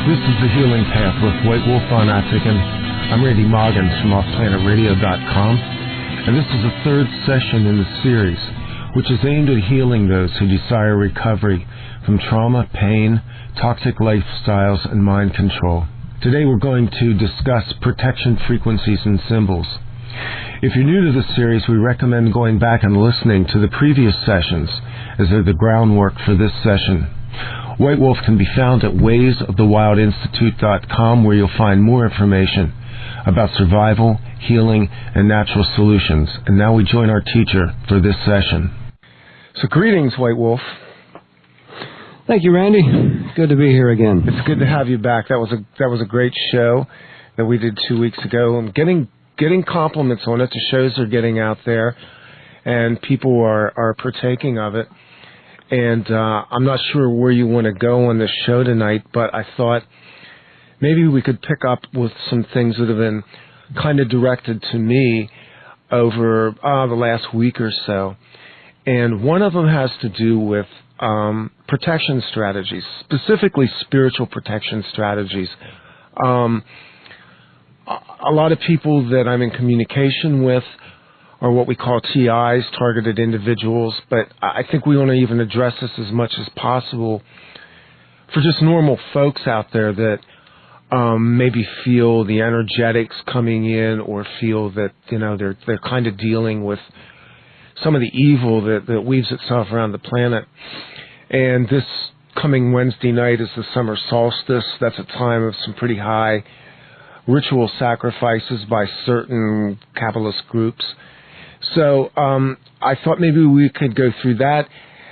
This is The Healing Path with White Wolf Von Atzingen. I'm Randy Moggins from OffPlanetRadio.com, and this is the third session in the series, which is aimed at healing those who desire recovery from trauma, pain, toxic lifestyles, and mind control. Today we're going to discuss protection frequencies and symbols. If you're new to the series, we recommend going back and listening to the previous sessions, as they're the groundwork for this session. White Wolf can be found at waysofthewildinstitute.com, where you'll find more information about survival, healing, and natural solutions. And now we join our teacher for this session. So greetings, White Wolf. Thank you, Randy. Good to be here again. It's good to have you back. That was a great show that we did 2 weeks ago. I'm getting compliments on it. The shows are getting out there, and people are partaking of it. And I'm not sure where you want to go on this show tonight, but I thought maybe we could pick up with some things that have been kind of directed to me over the last week or so. And one of them has to do with protection strategies, specifically spiritual protection strategies. A lot of people that I'm in communication with are what we call TIs, targeted individuals, but I think we want to even address this as much as possible for just normal folks out there that maybe feel the energetics coming in, or feel that they're kind of dealing with some of the evil that weaves itself around the planet. And this coming Wednesday night is the summer solstice. That's a time of some pretty high ritual sacrifices by certain Kabbalist groups. So I thought maybe we could go through that,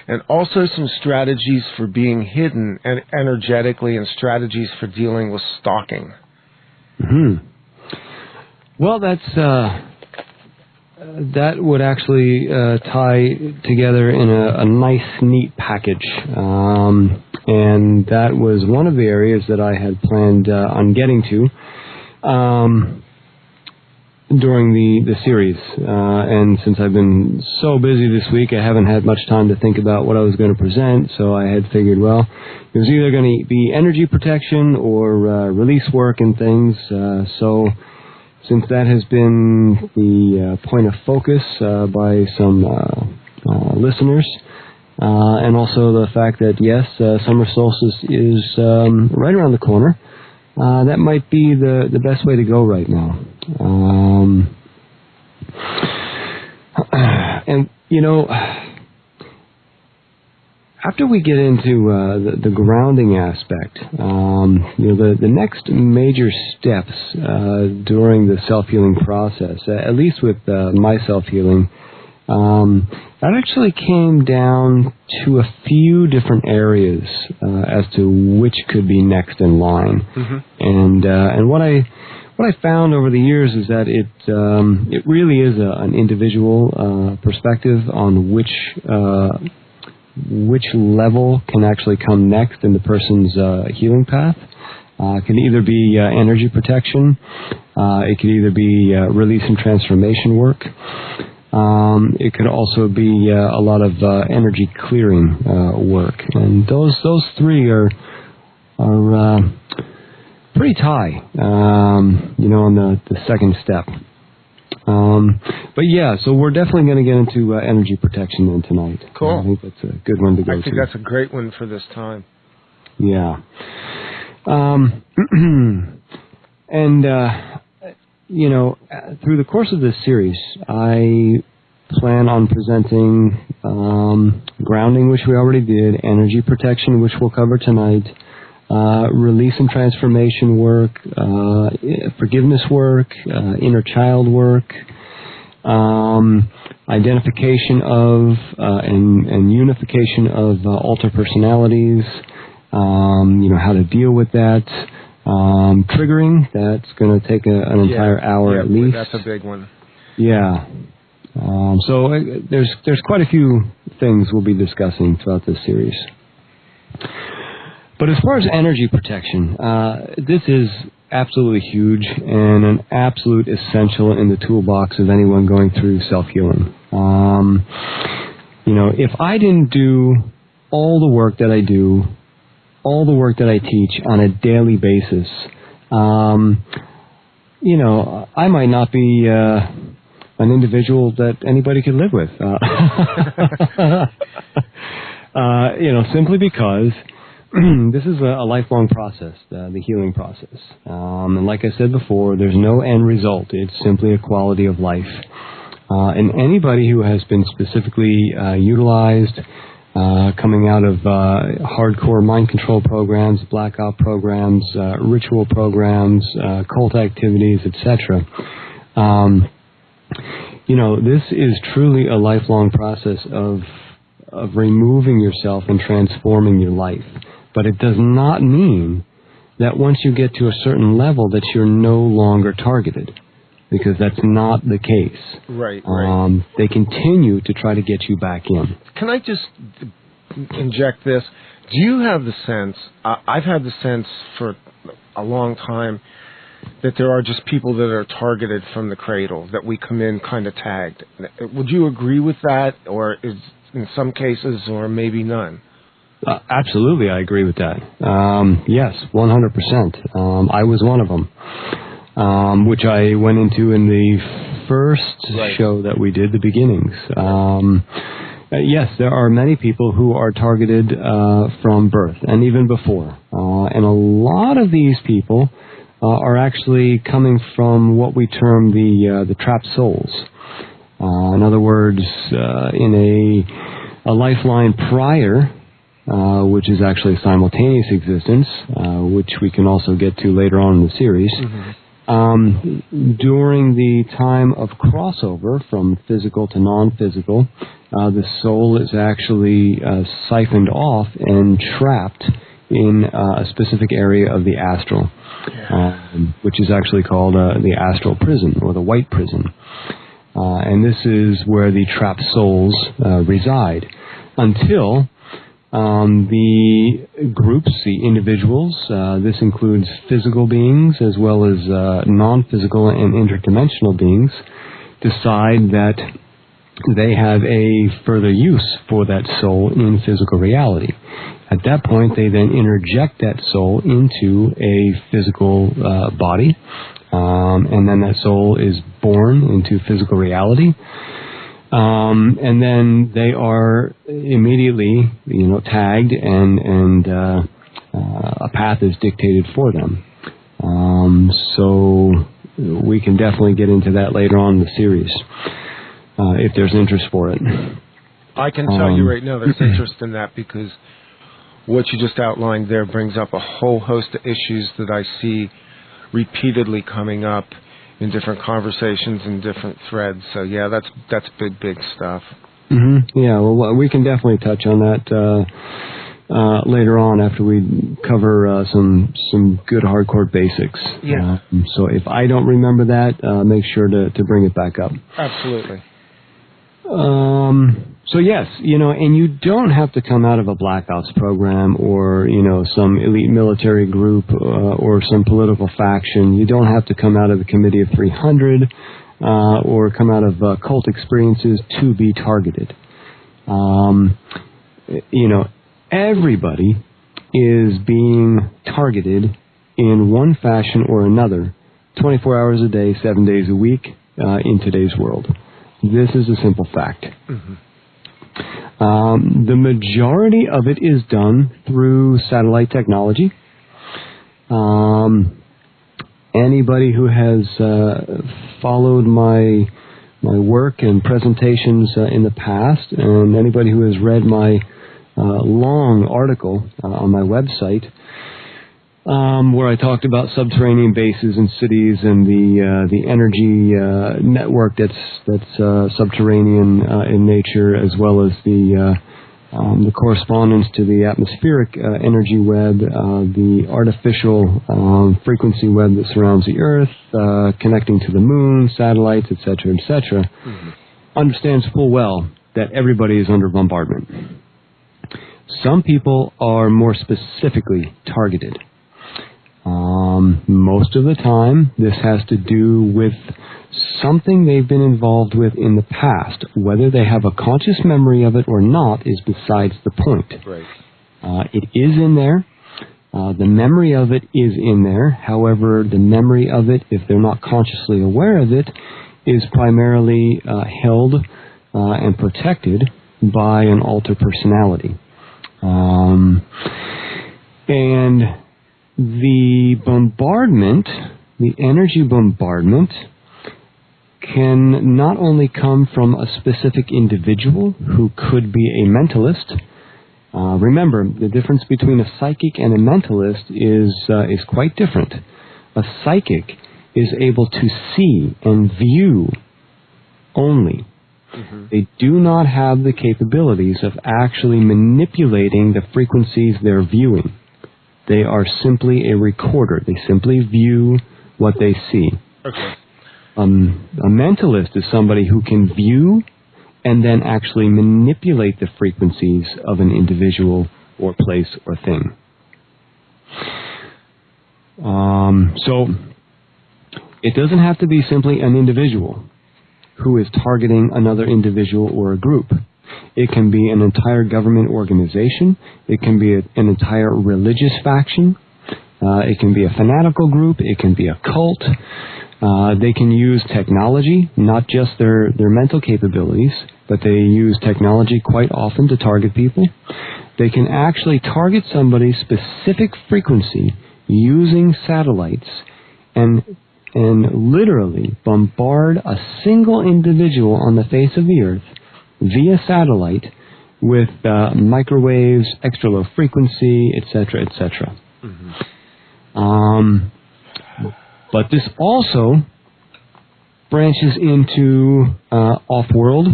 and also some strategies for being hidden and energetically, and strategies for dealing with stalking. Mm-hmm. Well, that would actually tie together in a nice, neat package. And that was one of the areas that I had planned on getting to during the series, and since I've been so busy this week, I haven't had much time to think about what I was going to present, so I had figured, well, it was either going to be energy protection or release work and things, so since that has been the point of focus by some listeners, and also the fact that, yes, summer solstice is right around the corner, that might be the best way to go right now. And, after we get into the grounding aspect, the next major steps during the self-healing process, at least with my self-healing, that actually came down to a few different areas as to which could be next in line. Mm-hmm. And what I found over the years is that it really is an individual perspective on which level can actually come next in the person's healing path. It can either be energy protection, it could either be release and transformation work. It could also be a lot of energy clearing work, and those three are pretty high, on the second step. But yeah, so we're definitely going to get into energy protection then tonight. Cool. I think that's a good one to go to. I think that's a great one for this time. Yeah. And through the course of this series, I plan on presenting grounding, which we already did, energy protection, which we'll cover tonight, release and transformation work, forgiveness work, inner child work, identification of and unification of alter personalities, how to deal with that. Triggering, that's going to take an entire hour at least. That's a big one. Yeah. So there's quite a few things we'll be discussing throughout this series. But as far as energy protection, this is absolutely huge and an absolute essential in the toolbox of anyone going through self-healing. If I didn't do all the work that I do all the work that I teach on a daily basis, I might not be an individual that anybody could live with. Simply because this is a lifelong process, the healing process. And like I said before, there's no end result. It's simply a quality of life. And anybody who has been specifically utilized, coming out of hardcore mind control programs, blackout programs, ritual programs, cult activities, etc., this is truly a lifelong process of removing yourself and transforming your life. But it does not mean that once you get to a certain level that you're no longer targeted, because that's not the case. Right. They continue to try to get you back in. Can I just inject this? Do you have the sense, I've had the sense for a long time, that there are just people that are targeted from the cradle, that we come in kind of tagged. Would you agree with that, or is in some cases, or maybe none? Absolutely, I agree with that. Yes, 100%. I was one of them, which I went into in the first show that we did, the beginnings. Yes, there are many people who are targeted from birth and even before. And a lot of these people are actually coming from what we term the trapped souls. In other words, in a lifeline prior, which is actually simultaneous existence, which we can also get to later on in the series. During the time of crossover from physical to non-physical, the soul is actually siphoned off and trapped in a specific area of the astral, which is actually called the astral prison, or the white prison. And this is where the trapped souls reside until the groups, the individuals, this includes physical beings as well as non-physical and interdimensional beings, decide that they have a further use for that soul in physical reality. At that point, they then interject that soul into a physical body, and then that soul is born into physical reality. And then they are immediately, tagged, and a path is dictated for them. So we can definitely get into that later on in the series, if there's interest for it. I can tell you right now there's interest in that, because what you just outlined there brings up a whole host of issues that I see repeatedly coming up in different conversations and different threads. So yeah, that's big stuff. Yeah, well, we can definitely touch on that later on after we cover some good hardcore basics. Yeah. So if I don't remember that, make sure to bring it back up. Absolutely. So yes, and you don't have to come out of a blackouts program or, some elite military group or some political faction. You don't have to come out of the Committee of 300 or come out of cult experiences to be targeted. Everybody is being targeted in one fashion or another, 24 hours a day, 7 days a week in today's world. This is a simple fact. The majority of it is done through satellite technology. Anybody who has followed my work and presentations in the past, and anybody who has read my long article on my website, where I talked about subterranean bases and cities and the energy network that's subterranean in nature, as well as the correspondence to the atmospheric energy web, the artificial frequency web that surrounds the Earth, connecting to the moon, satellites, etc., etc., understands full well that everybody is under bombardment. Some people are more specifically targeted. Most of the time, this has to do with something they've been involved with in the past. Whether they have a conscious memory of it or not is besides the point. Right. It is in there. The memory of it is in there. However, the memory of it, if they're not consciously aware of it, is primarily held and protected by an alter personality. And the bombardment, the energy bombardment, can not only come from a specific individual who could be a mentalist. Remember, the difference between a psychic and a mentalist is quite different. A psychic is able to see and view only. Mm-hmm. They do not have the capabilities of actually manipulating the frequencies they're viewing. They are simply a recorder. They simply view what they see. Okay. A mentalist is somebody who can view and then actually manipulate the frequencies of an individual or place or thing. So it doesn't have to be simply an individual who is targeting another individual or a group. It can be an entire government organization. It can be an entire religious faction. It can be a fanatical group. It can be a cult. They can use technology, not just their mental capabilities, but they use technology quite often to target people. They can actually target somebody's specific frequency using satellites and literally bombard a single individual on the face of the earth via satellite with microwaves, extra low frequency, etc., etc. Mm-hmm. But this also branches into off-world.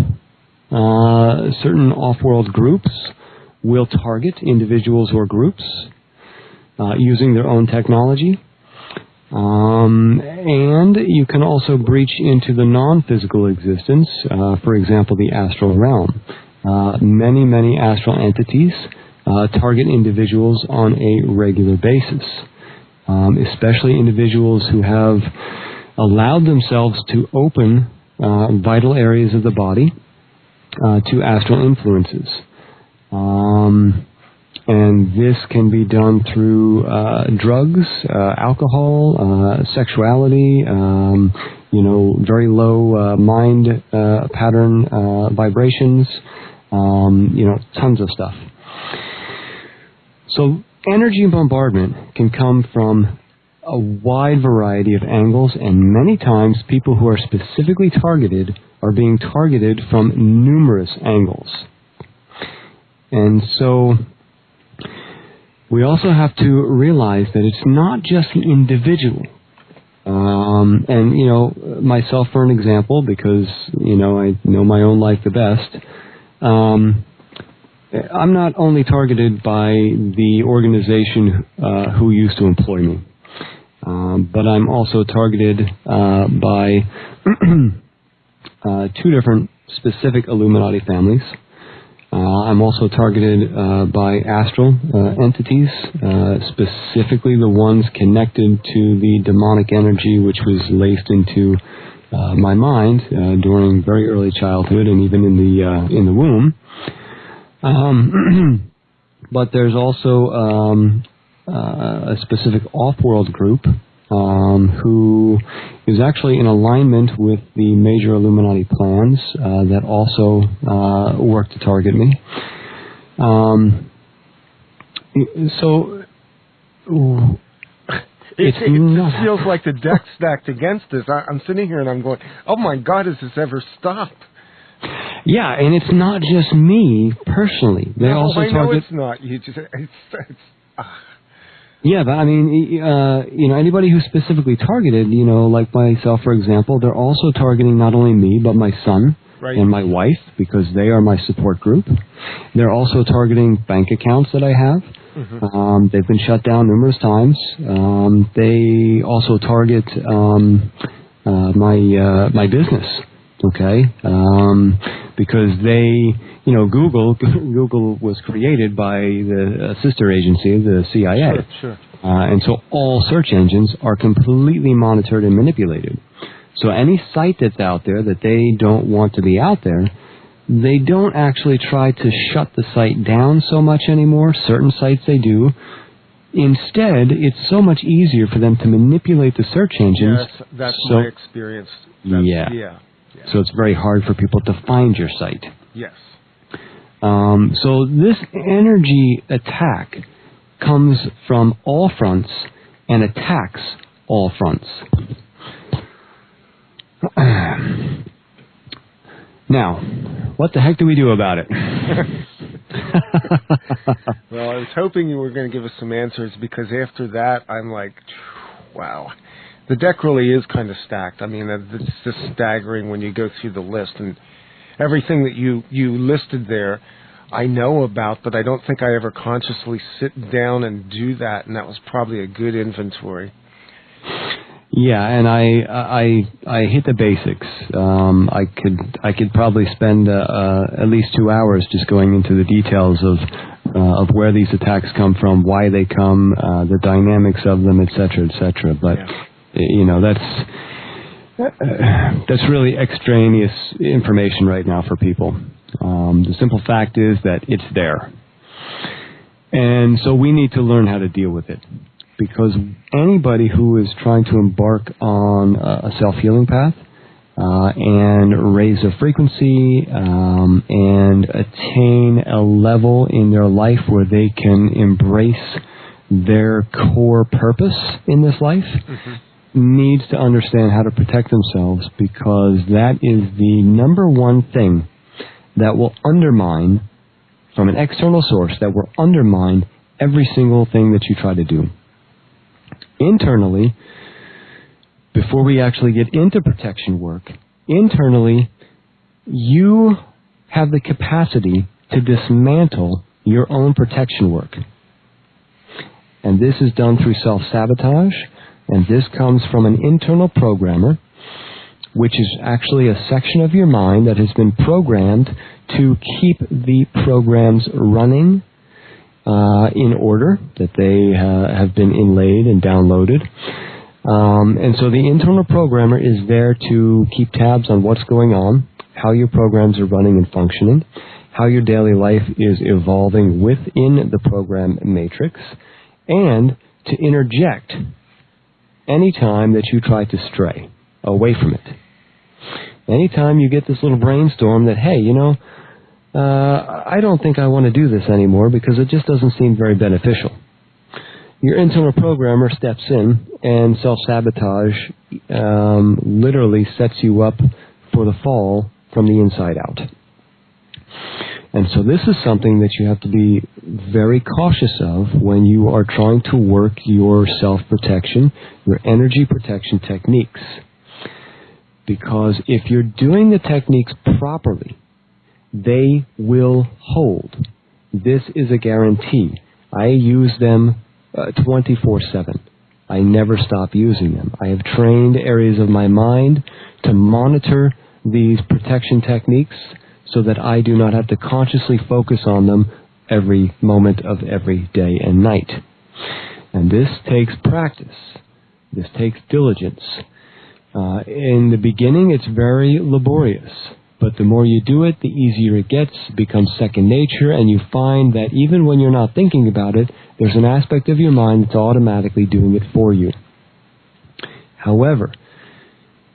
Certain off-world groups will target individuals or groups using their own technology. And you can also breach into the non-physical existence, for example, the astral realm. Many astral entities target individuals on a regular basis, especially individuals who have allowed themselves to open vital areas of the body to astral influences. And this can be done through drugs, alcohol, sexuality, very low mind pattern vibrations, tons of stuff. So energy bombardment can come from a wide variety of angles, and many times people who are specifically targeted are being targeted from numerous angles. And so we also have to realize that it's not just the individual. Myself for an example, because, I know my own life the best, I'm not only targeted by the organization who used to employ me, but I'm also targeted by two different specific Illuminati families. I'm also targeted by astral entities, specifically the ones connected to the demonic energy which was laced into my mind during very early childhood and even in the womb. But there's also a specific off-world group who is actually in alignment with the major Illuminati plans that also work to target me. It feels like the deck stacked against us. I'm sitting here and I'm going, oh my God, has this ever stopped? Yeah, and it's not just me personally. They also I know target. It's not. You just Yeah, but I mean, anybody who's specifically targeted, like myself, for example, they're also targeting not only me, but my son and my wife, because they are my support group. They're also targeting bank accounts that I have. Mm-hmm. They've been shut down numerous times. They also target my business, okay? Because they... Google was created by the sister agency, the CIA. Sure. And so all search engines are completely monitored and manipulated. So any site that's out there that they don't want to be out there, they don't actually try to shut the site down so much anymore. Certain sites they do, Instead, it's so much easier for them to manipulate the search engines. Yes, that's my experience. Yeah. So it's very hard for people to find your site. Yes. So this energy attack comes from all fronts and attacks all fronts. Now, what the heck do we do about it? Well, I was hoping you were going to give us some answers, because after that, I'm like, wow. The deck really is kind of stacked. I mean, it's just staggering when you go through the list. And everything that you listed there, I know about, but I don't think I ever consciously sit down and do that, and that was probably a good inventory. Yeah, and I hit the basics. I could probably spend at least 2 hours just going into the details of where these attacks come from, why they come, the dynamics of them, etc., etc. But you know, that's really extraneous information right now for people. The simple fact is that it's there, and so we need to learn how to deal with it. Because anybody who is trying to embark on a self-healing path and raise a frequency and attain a level in their life where they can embrace their core purpose in this life needs to understand how to protect themselves, because that is the number one thing that will undermine, from an external source, that will undermine every single thing that you try to do. Internally, before we actually get into protection work, internally, you have the capacity to dismantle your own protection work. And this is done through self-sabotage, and this comes from an internal programmer, which is actually a section of your mind that has been programmed to keep the programs running in order, that they have been inlaid and downloaded. And so the internal programmer is there to keep tabs on what's going on, how your programs are running and functioning, how your daily life is evolving within the program matrix, and to interject any time that you try to stray away from it. Anytime you get this little brainstorm that, hey, you know, I don't think I want to do this anymore because it just doesn't seem very beneficial. Your internal programmer steps in, and self-sabotage literally sets you up for the fall from the inside out. And so this is something that you have to be very cautious of when you are trying to work your self-protection, your energy protection techniques. Because if you're doing the techniques properly, they will hold. This is a guarantee. I use them 24/7. I never stop using them. I have trained areas of my mind to monitor these protection techniques so that I do not have to consciously focus on them every moment of every day and night. And this takes practice. This takes diligence. In the beginning, it's very laborious. But the more you do it, the easier it gets, becomes second nature, and you find that even when you're not thinking about it, there's an aspect of your mind that's automatically doing it for you. However,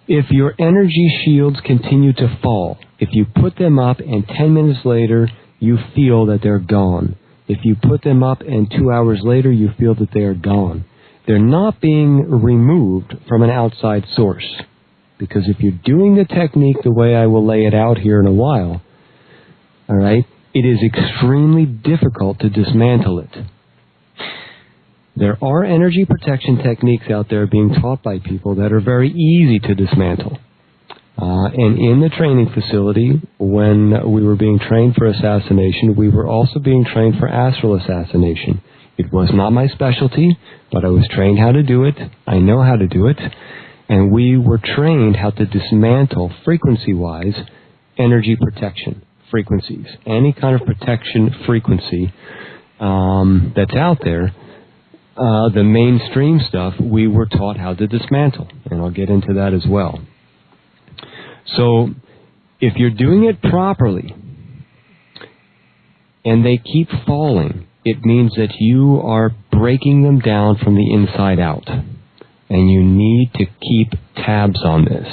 if your energy shields continue to fall, if you put them up and 10 minutes later you feel that they're gone, if you put them up and 2 hours later you feel that they are gone, they're not being removed from an outside source. Because if you're doing the technique the way I will lay it out here in a while, all right, it is extremely difficult to dismantle it. There are energy protection techniques out there being taught by people that are very easy to dismantle. And in the training facility, when we were being trained for assassination, we were also being trained for astral assassination. It was not my specialty, but I was trained how to do it. I know how to do it. And we were trained how to dismantle, frequency-wise, energy protection frequencies. Any kind of protection frequency that's out there, the mainstream stuff, we were taught how to dismantle. And I'll get into that as well. So, if you're doing it properly, and they keep falling, it means that you are breaking them down from the inside out. And you need to keep tabs on this.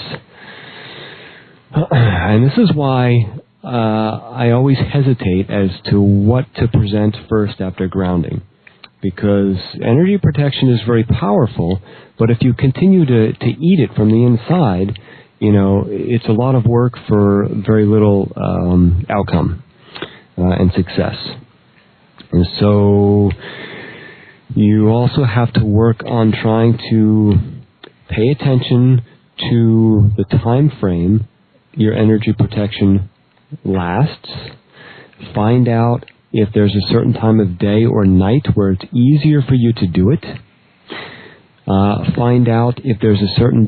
And this is why I always hesitate as to what to present first after grounding. Because energy protection is very powerful, but if you continue to eat it from the inside, it's a lot of work for very little outcome and success. And so you also have to work on trying to pay attention to the time frame your energy protection lasts. Find out if there's a certain time of day or night where it's easier for you to do it. Find out if there's a certain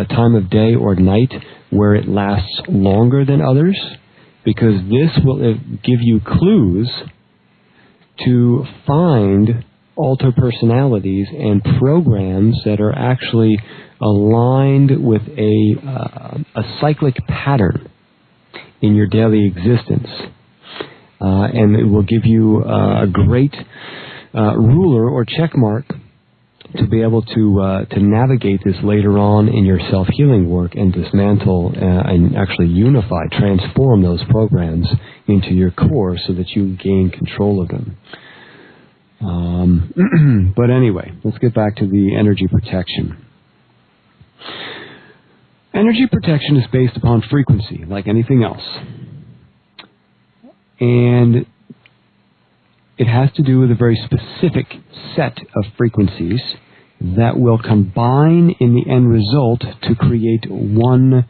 time of day or night where it lasts longer than others, because this will give you clues to find alter personalities and programs that are actually aligned with a cyclic pattern in your daily existence. And it will give you a great ruler or check mark to be able to navigate this later on in your self-healing work and dismantle and actually unify, transform those programs into your core so that you gain control of them. But anyway, let's get back to the energy protection. Energy protection is based upon frequency, like anything else. And it has to do with a very specific set of frequencies that will combine in the end result to create one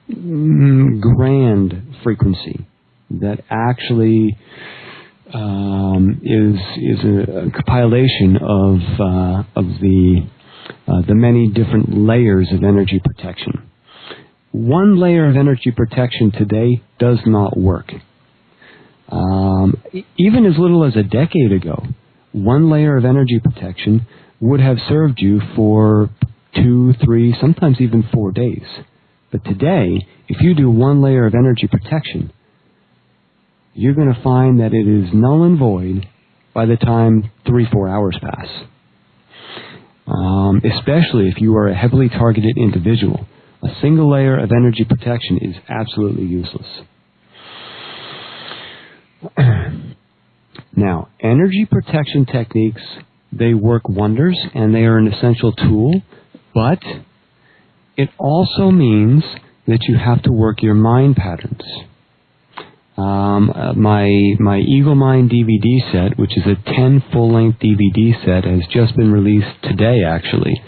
grand frequency that actually is a compilation of the many different layers of energy protection. One layer of energy protection today does not work. Even as little as a decade ago, one layer of energy protection would have served you for 2, 3, sometimes even 4 days. But today, if you do one layer of energy protection, you're going to find that it is null and void by the time 3-4 hours pass. Especially if you are a heavily targeted individual. A single layer of energy protection is absolutely useless. Now, energy protection techniques, they work wonders and they are an essential tool, but it also means that you have to work your mind patterns. My Eagle Mind DVD set, which is a 10 full-length DVD set, has just been released today, actually,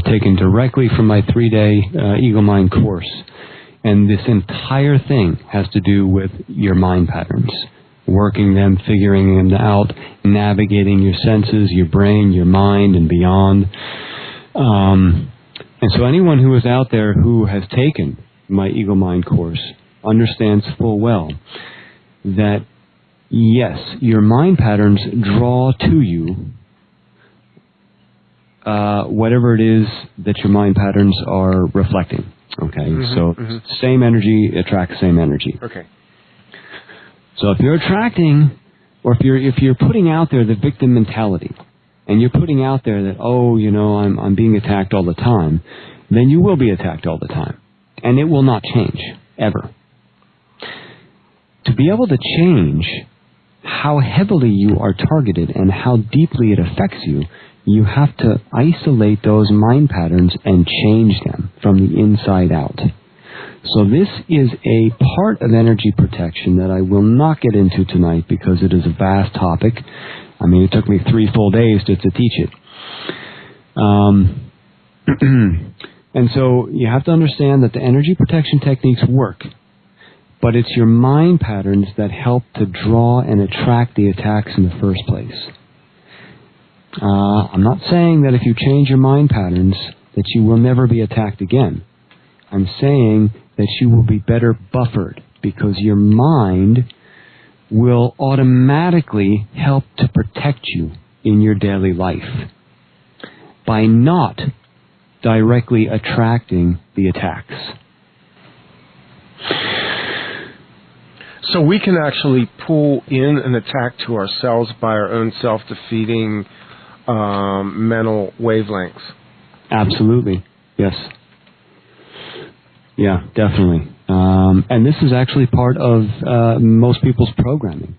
taken directly from my 3-day Eagle Mind course. And this entire thing has to do with your mind patterns, working them, figuring them out, navigating your senses, your brain, your mind, and beyond. And so anyone who is out there who has taken my Eagle Mind course understands full well that, yes, your mind patterns draw to you whatever it is that your mind patterns are reflecting. Okay, same energy attracts same energy. Okay. So if you're attracting, or if you're putting out there the victim mentality, and you're putting out there that, oh, I'm being attacked all the time, then you will be attacked all the time, and it will not change ever. To be able to change how heavily you are targeted and how deeply it affects you, you have to isolate those mind patterns and change them from the inside out. So this is a part of energy protection that I will not get into tonight because it is a vast topic. I mean, it took me 3 full days to teach it. And so you have to understand that the energy protection techniques work, but it's your mind patterns that help to draw and attract the attacks in the first place. I'm not saying that if you change your mind patterns that you will never be attacked again. I'm saying that you will be better buffered because your mind will automatically help to protect you in your daily life by not directly attracting the attacks. So we can actually pull in an attack to ourselves by our own self-defeating mental wavelengths. Absolutely. Yes. Yeah, definitely. And this is actually part of most people's programming.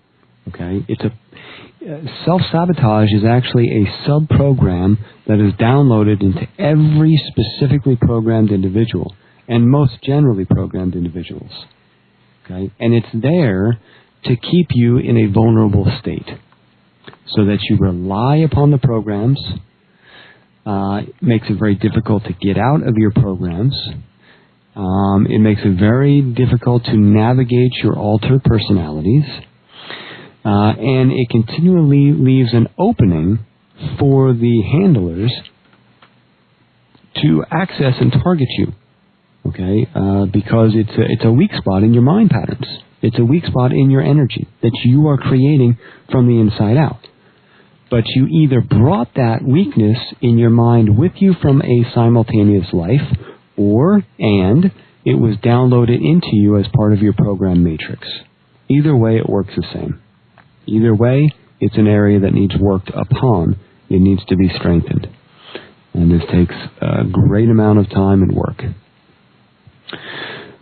Okay? Self-sabotage is actually a sub-program that is downloaded into every specifically programmed individual, and most generally programmed individuals. Okay? And it's there to keep you in a vulnerable state so that you rely upon the programs. It makes it very difficult to get out of your programs. It makes it very difficult to navigate your altered personalities. And it continually leaves an opening for the handlers to access and target you. Okay? Because it's a weak spot in your mind patterns. It's a weak spot in your energy that you are creating from the inside out. But you either brought that weakness in your mind with you from a simultaneous life, and it was downloaded into you as part of your program matrix. Either way, it works the same. Either way, it's an area that needs worked upon. It needs to be strengthened. And this takes a great amount of time and work.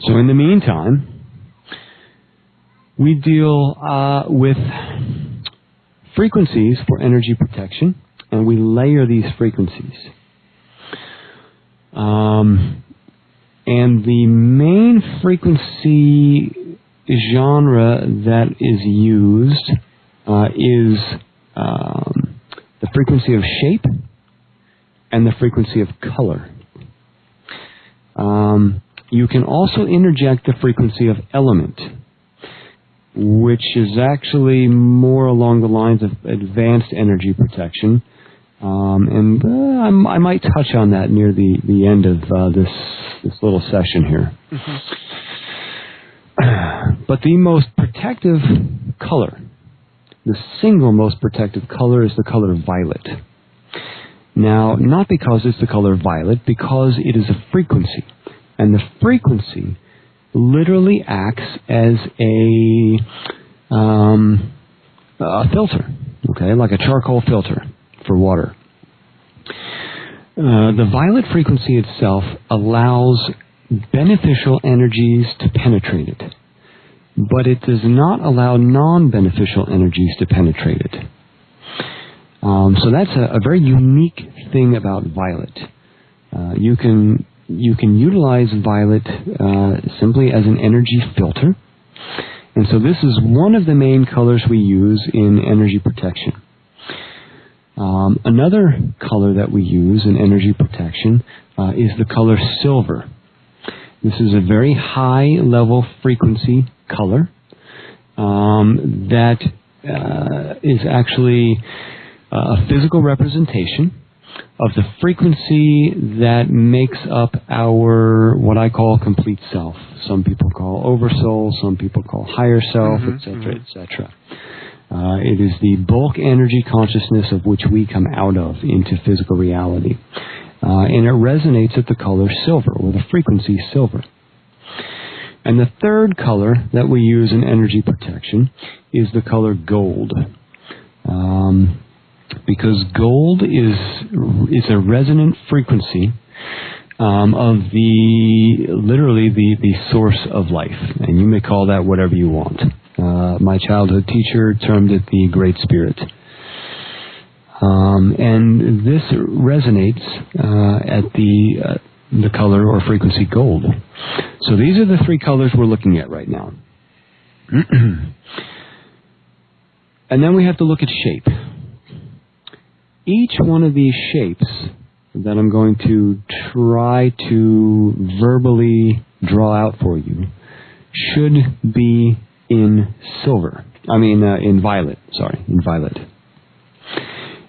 So in the meantime, we deal with frequencies for energy protection, and we layer these frequencies. And the main frequency genre that is used is the frequency of shape and the frequency of color. You can also interject the frequency of element, which is actually more along the lines of advanced energy protection. And I might touch on that near the end of this little session here. Mm-hmm. But the most protective color, the single most protective color, is the color violet. Now, not because it's the color violet, because it is a frequency. And the frequency literally acts as a filter, okay, like a charcoal filter for water. The violet frequency itself allows beneficial energies to penetrate it, but it does not allow non-beneficial energies to penetrate it. So that's a very unique thing about violet. You can utilize violet simply as an energy filter, and so this is one of the main colors we use in energy protection. Another color that we use in energy protection is the color silver. This is a very high level frequency color that is actually a physical representation of the frequency that makes up our, what I call, complete self. Some people call oversoul, some people call higher self, etc., etc. It is the bulk energy consciousness of which we come out of into physical reality. And it resonates at the color silver, or the frequency silver. And the third color that we use in energy protection is the color gold. Because gold is a resonant frequency of literally the source of life. And you may call that whatever you want. My childhood teacher termed it the Great Spirit. And this resonates at the color or frequency gold. So these are the three colors we're looking at right now. And then we have to look at shape. Each one of these shapes that I'm going to try to verbally draw out for you should be in silver. In violet. In violet.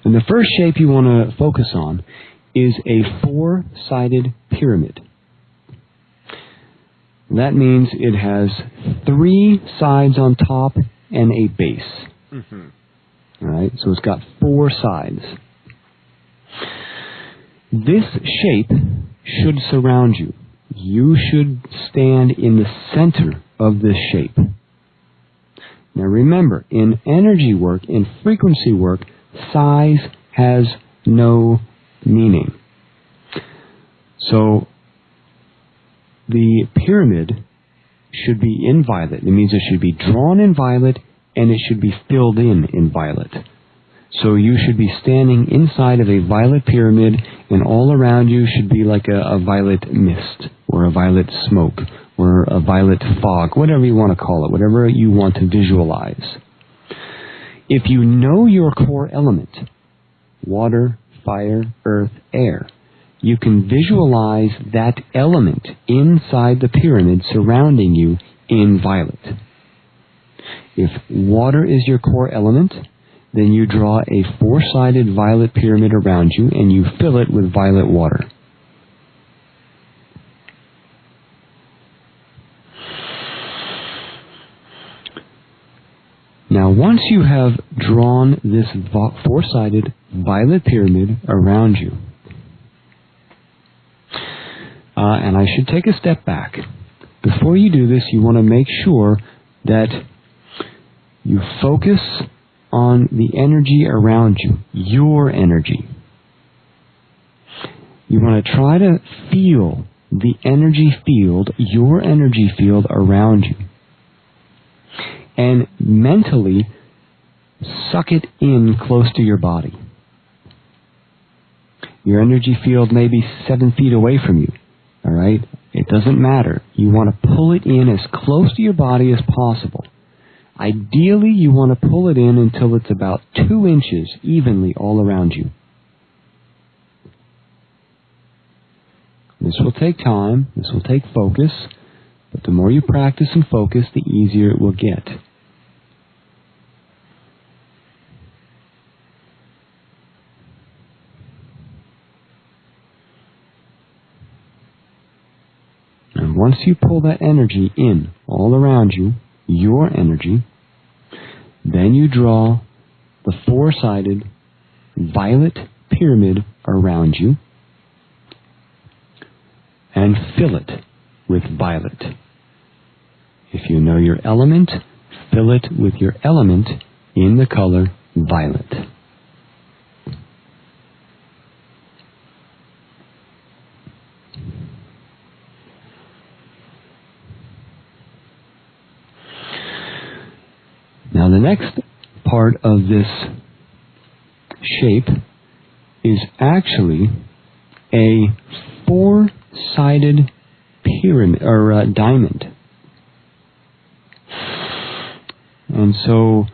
And the first shape you want to focus on is a four-sided pyramid. That means it has three sides on top and a base. Mm-hmm. All right, so it's got four sides. This shape should surround you. You should stand in the center of this shape. Now remember, in energy work, in frequency work, size has no meaning. So the pyramid should be in violet. It means it should be drawn in violet and it should be filled in violet. So you should be standing inside of a violet pyramid, and all around you should be like a violet mist, or a violet smoke, or a violet fog, whatever you want to call it, whatever you want to visualize. If you know your core element, water, fire, earth, air, you can visualize that element inside the pyramid surrounding you in violet. If water is your core element, then you draw a four-sided violet pyramid around you and you fill it with violet water. Now, once you have drawn this four-sided violet pyramid around you, and I should take a step back. Before you do this, you want to make sure that you focus on the energy around you, your energy. You want to try to feel the energy field, your energy field around you. And mentally suck it in close to your body. Your energy field may be 7 feet away from you. All right? It doesn't matter. You want to pull it in as close to your body as possible. Ideally, you want to pull it in until it's about 2 inches evenly all around you. This will take time. This will take focus. But the more you practice and focus, the easier it will get. And once you pull that energy in all around you, your energy, then you draw the four-sided violet pyramid around you and fill it with violet. If you know your element, fill it with your element in the color violet. Now the next part of this shape is actually a four-sided pyramid or diamond. And so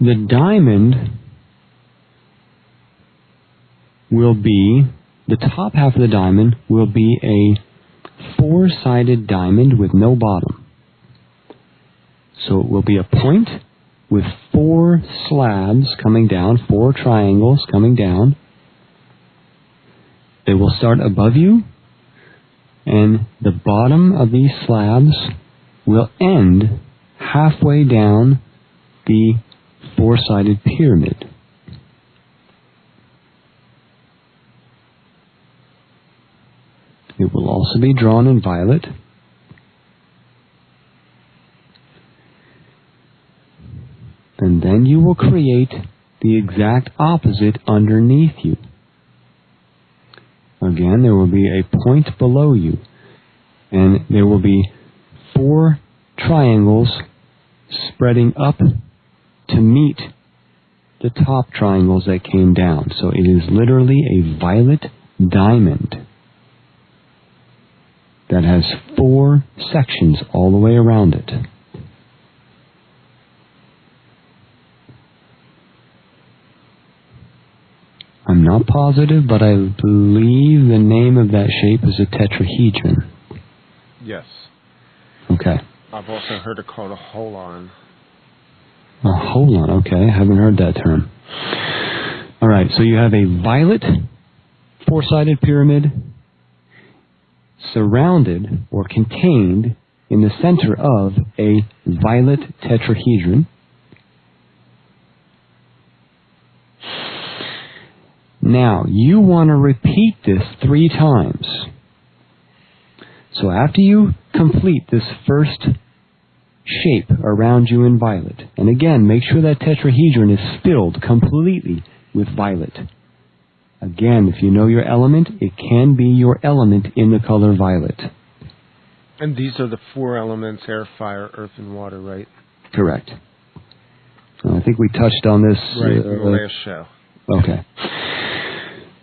the diamond will be, the top half of the diamond will be a four-sided diamond with no bottom. So it will be a point with 4 slabs coming down, 4 triangles coming down. They will start above you, and the bottom of these slabs will end halfway down the four-sided pyramid. It will also be drawn in violet. And then you will create the exact opposite underneath you. Again, there will be a point below you, and there will be 4 triangles spreading up to meet the top triangles that came down. So it is literally a violet diamond that has 4 sections all the way around it. I'm not positive, but I believe the name of that shape is a tetrahedron. Yes. Okay. I've also heard it called a holon. A holon, okay. I haven't heard that term. All right, so you have a violet four-sided pyramid surrounded or contained in the center of a violet tetrahedron. Now, you want to repeat this 3 times. So after you complete this first shape around you in violet. And again, make sure that tetrahedron is filled completely with violet. Again, if you know your element, it can be your element in the color violet. And these are the 4 elements: air, fire, earth, and water, right? Correct. I think we touched on this right in the last show. Okay.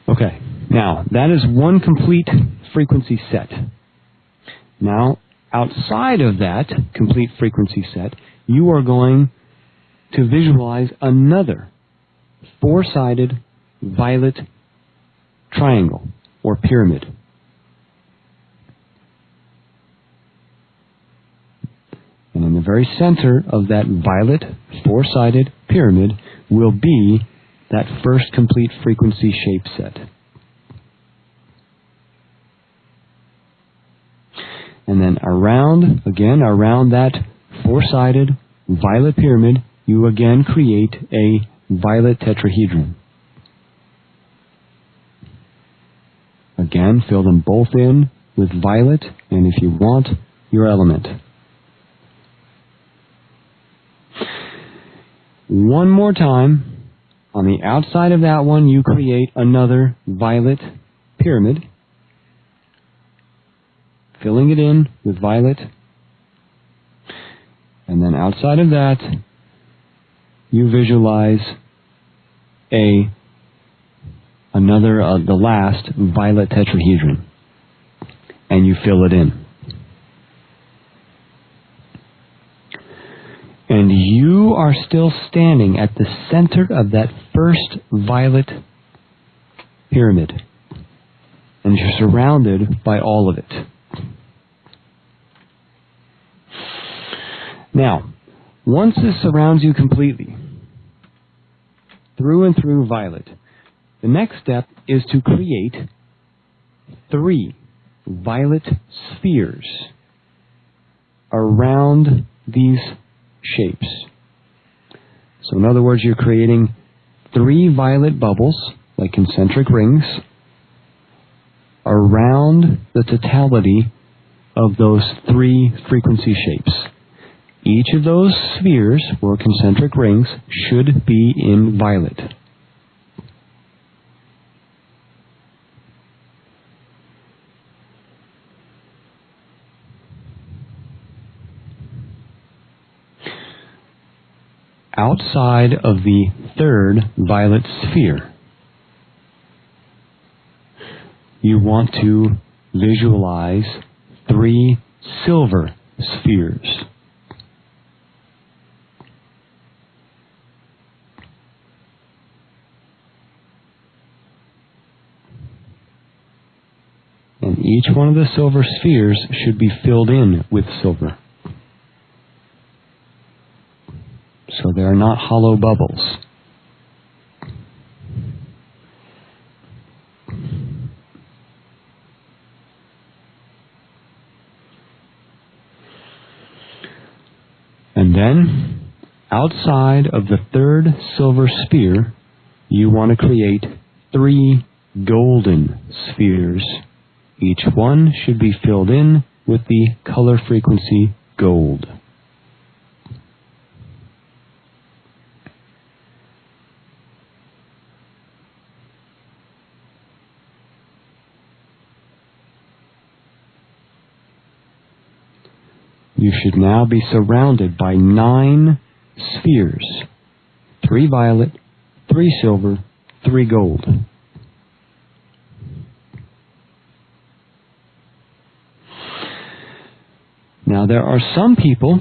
Okay. Now, that is one complete frequency set. Now, outside of that complete frequency set, you are going to visualize another 4-sided violet triangle or pyramid. And in the very center of that violet 4-sided pyramid will be that first complete frequency shape set. And then around that 4-sided violet pyramid, you again create a violet tetrahedron. Again, fill them both in with violet, and if you want, your element. One more time, on the outside of that one, you create another violet pyramid, filling it in with violet. And then outside of that, you visualize the last violet tetrahedron, and you fill it in. And you are still standing at the center of that first violet pyramid, and you're surrounded by all of it. Now, once this surrounds you completely, through and through violet, the next step is to create 3 violet spheres around these shapes. So in other words, you're creating 3 violet bubbles, like concentric rings, around the totality of those 3 frequency shapes. Each of those spheres, or concentric rings, should be in violet. Outside of the 3rd violet sphere, you want to visualize 3 silver spheres. And each one of the silver spheres should be filled in with silver. So they are not hollow bubbles. And then, outside of the 3rd silver sphere, you want to create 3 golden spheres. Each one should be filled in with the color frequency gold. You should now be surrounded by 9 spheres. 3 violet, 3 silver, 3 gold. Now there are some people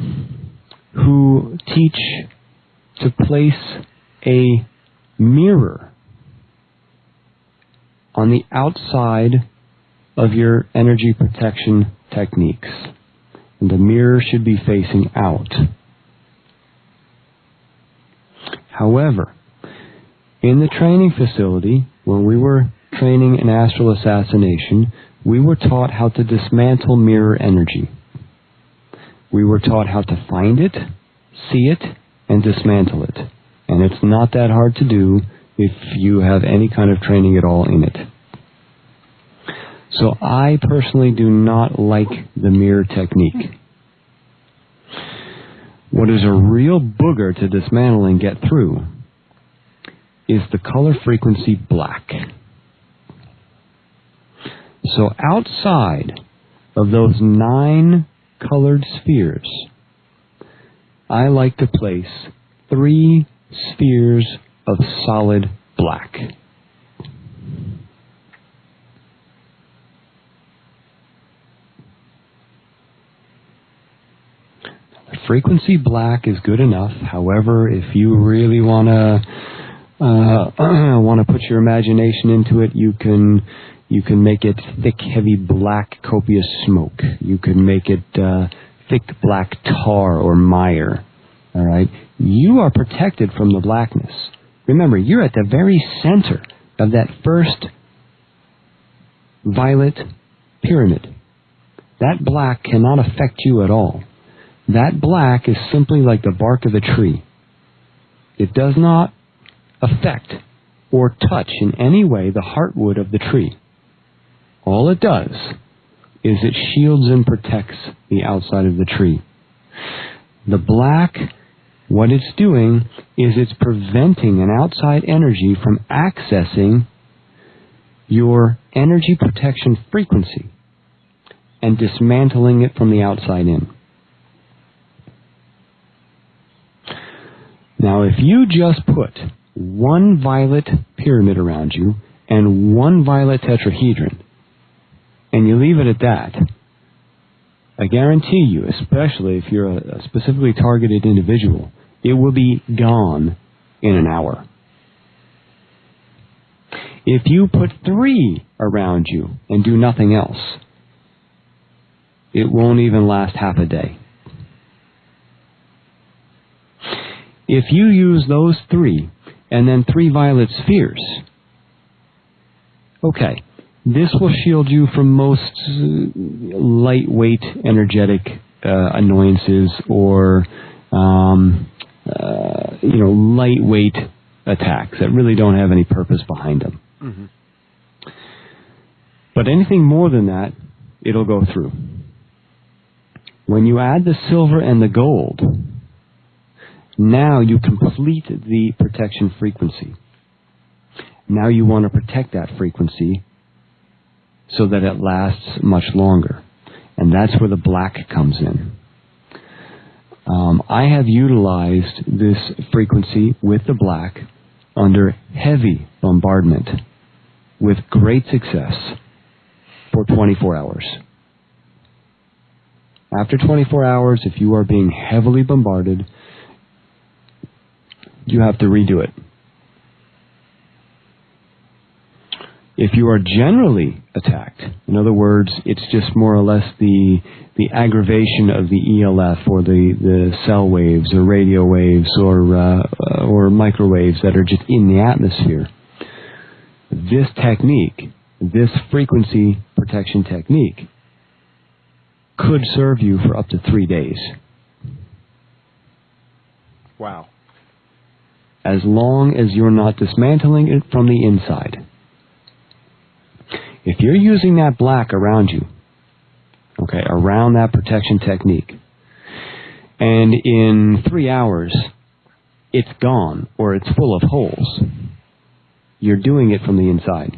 who teach to place a mirror on the outside of your energy protection techniques. And the mirror should be facing out. However, in the training facility, when we were training in astral assassination, we were taught how to dismantle mirror energy. We were taught how to find it, see it, and dismantle it. And it's not that hard to do if you have any kind of training at all in it. So I personally do not like the mirror technique. What is a real booger to dismantle and get through is the color frequency black. So outside of those 9 colored spheres, I like to place 3 spheres of solid black. The frequency black is good enough. However, if you really want to put your imagination into it, you can make it thick, heavy, black, copious smoke. You can make it thick, black tar or mire. All right? You are protected from the blackness. Remember, you're at the very center of that first violet pyramid. That black cannot affect you at all. That black is simply like the bark of a tree. It does not affect or touch in any way the heartwood of the tree. All it does is it shields and protects the outside of the tree. The black, what it's doing is it's preventing an outside energy from accessing your energy protection frequency and dismantling it from the outside in. Now, if you just put 1 violet pyramid around you and 1 violet tetrahedron, and you leave it at that, I guarantee you, especially if you're a specifically targeted individual, it will be gone in an hour. If you put 3 around you and do nothing else, it won't even last half a day. If you use those 3 and then 3 violet spheres, okay, this will shield you from most lightweight energetic annoyances or lightweight attacks that really don't have any purpose behind them. Mm-hmm. But anything more than that, it'll go through. When you add the silver and the gold, now you complete the protection frequency. Now you want to protect that frequency so that it lasts much longer. And that's where the black comes in. I have utilized this frequency with the black under heavy bombardment with great success for 24 hours. After 24 hours, if you are being heavily bombarded, you have to redo it. If you are generally attacked, in other words, it's just more or less the aggravation of the ELF or the cell waves or radio waves or microwaves that are just in the atmosphere, this technique, this frequency protection technique, could serve you for up to 3 days. Wow. As long as you're not dismantling it from the inside. If you're using that black around you, okay, around that protection technique, and in 3 hours it's gone or it's full of holes, you're doing it from the inside.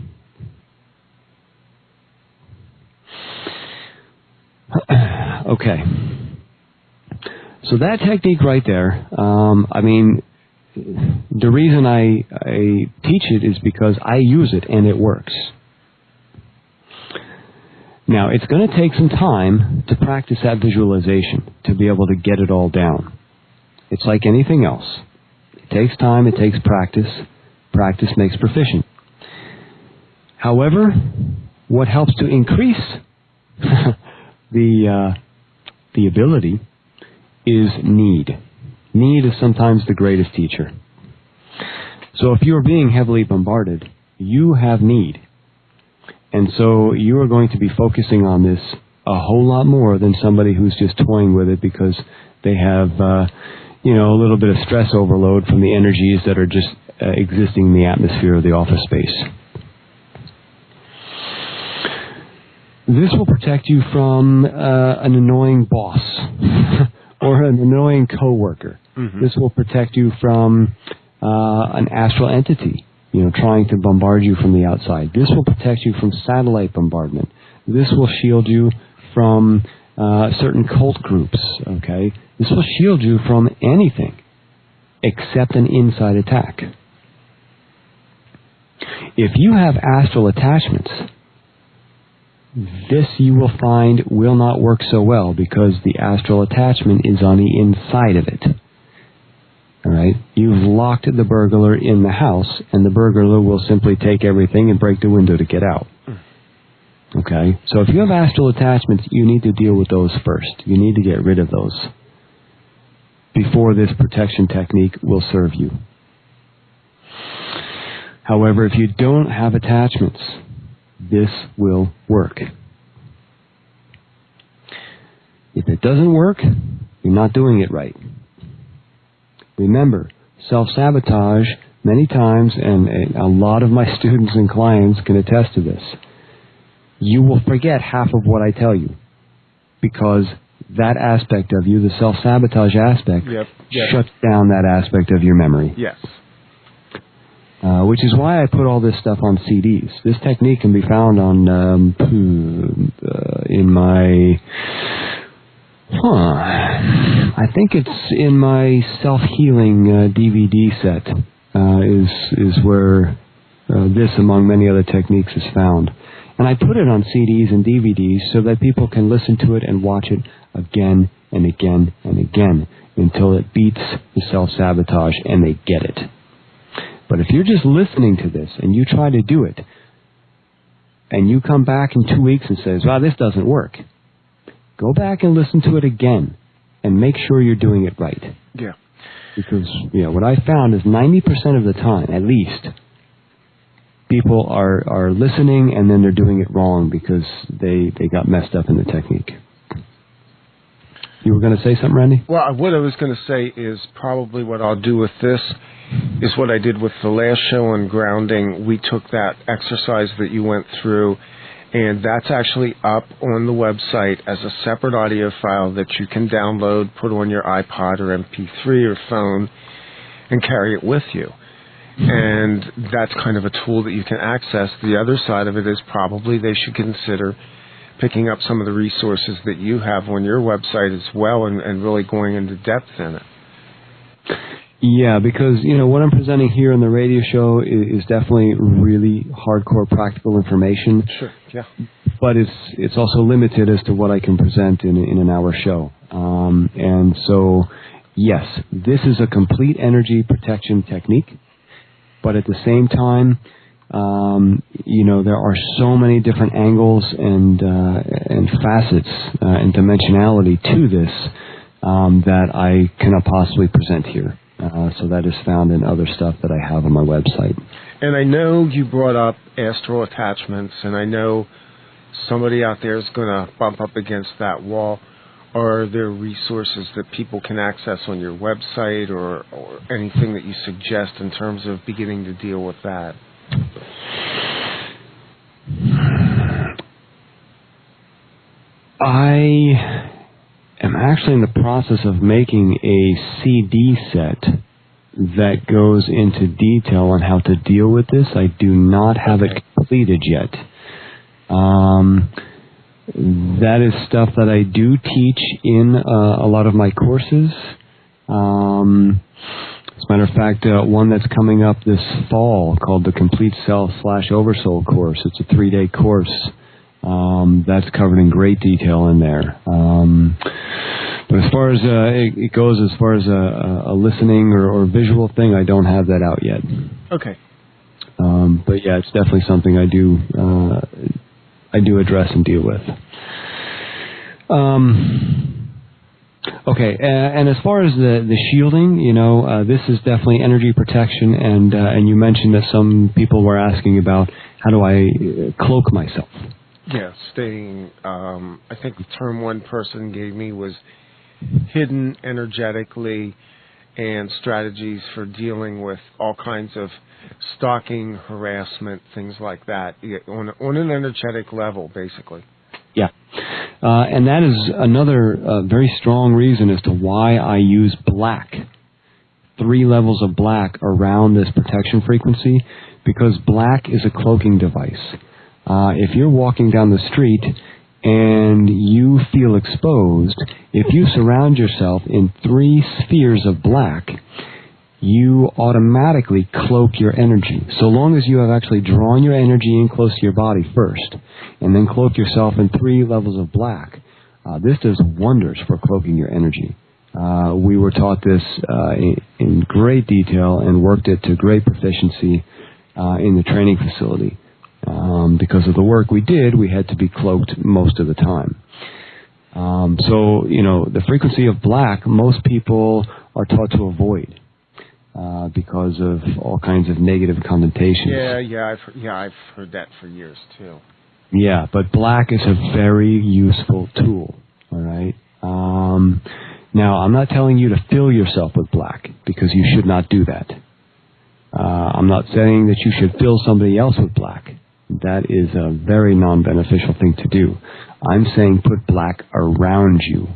Okay. So that technique right there, the reason I teach it is because I use it and it works. Now, it's going to take some time to practice that visualization, to be able to get it all down. It's like anything else. It takes time, it takes practice. Practice makes proficient. However, what helps to increase the ability is need. Need is sometimes the greatest teacher. So if you are being heavily bombarded, you have need. And so you are going to be focusing on this a whole lot more than somebody who's just toying with it because they have, a little bit of stress overload from the energies that are just existing in the atmosphere of the office space. This will protect you from an annoying boss or an annoying coworker. This will protect you from an astral entity, trying to bombard you from the outside. This will protect you from satellite bombardment. This will shield you from certain cult groups, okay? This will shield you from anything except an inside attack. If you have astral attachments, this you will find will not work so well because the astral attachment is on the inside of it. All right? You've locked the burglar in the house, and the burglar will simply take everything and break the window to get out. Okay? So if you have astral attachments, you need to deal with those first. You need to get rid of those before this protection technique will serve you. However, if you don't have attachments, this will work. If it doesn't work, you're not doing it right. Remember, self-sabotage, many times, and a lot of my students and clients can attest to this, you will forget half of what I tell you because that aspect of you, the self-sabotage aspect, shuts down that aspect of your memory. Yes. Which is why I put all this stuff on CDs. This technique can be found on in my... I think it's in my self-healing DVD set is where this, among many other techniques, is found. And I put it on CDs and DVDs so that people can listen to it and watch it again and again and again until it beats the self-sabotage and they get it. But if you're just listening to this and you try to do it and you come back in 2 weeks and says, wow, this doesn't work, go back and listen to it again and make sure you're doing it right. Yeah. Because, what I found is 90% of the time, at least, people are listening and then they're doing it wrong because they got messed up in the technique. You were going to say something, Randy? Well, what I was going to say is probably what I'll do with this is what I did with the last show on grounding. We took that exercise that you went through, and that's actually up on the website as a separate audio file that you can download, put on your iPod or MP3 or phone, and carry it with you. And that's kind of a tool that you can access. The other side of it is probably they should consider picking up some of the resources that you have on your website as well and really going into depth in it. Yeah, because, what I'm presenting here on the radio show is definitely really hardcore practical information. Sure, yeah. But it's also limited as to what I can present in an hour show. And so, yes, this is a complete energy protection technique. But at the same time, there are so many different angles and facets and dimensionality to this that I cannot possibly present here. So that is found in other stuff that I have on my website. And I know you brought up astral attachments, and I know somebody out there is going to bump up against that wall. Are there resources that people can access on your website or anything that you suggest in terms of beginning to deal with that? I am actually in the process of making a CD set that goes into detail on how to deal with this. I do not have it completed yet. That is stuff that I do teach in a lot of my courses. As a matter of fact, one that's coming up this fall called the Complete Self/Oversoul course. It's a 3-day course. That's covered in great detail in there. But as far as it goes, as far as a listening or visual thing, I don't have that out yet. Okay. But yeah, it's definitely something I do address and deal with. Okay, and as far as the shielding, this is definitely energy protection, and you mentioned that some people were asking about how do I cloak myself. Yeah, staying, I think the term one person gave me was hidden energetically and strategies for dealing with all kinds of stalking, harassment, things like that, on an energetic level, basically. Yeah. And that is another very strong reason as to why I use black. 3 levels of black around this protection frequency, because black is a cloaking device. If you're walking down the street and you feel exposed, if you surround yourself in 3 spheres of black, you automatically cloak your energy. So long as you have actually drawn your energy in close to your body first, and then cloak yourself in 3 levels of black, this does wonders for cloaking your energy. We were taught this in great detail and worked it to great proficiency in the training facility. Because of the work we did, we had to be cloaked most of the time. So, the frequency of black, most people are taught to avoid because of all kinds of negative connotations. I've heard that for years too. Yeah, but black is a very useful tool. All right. Now, I'm not telling you to fill yourself with black, because you should not do that. I'm not saying that you should fill somebody else with black. That is a very non-beneficial thing to do. I'm saying put black around you.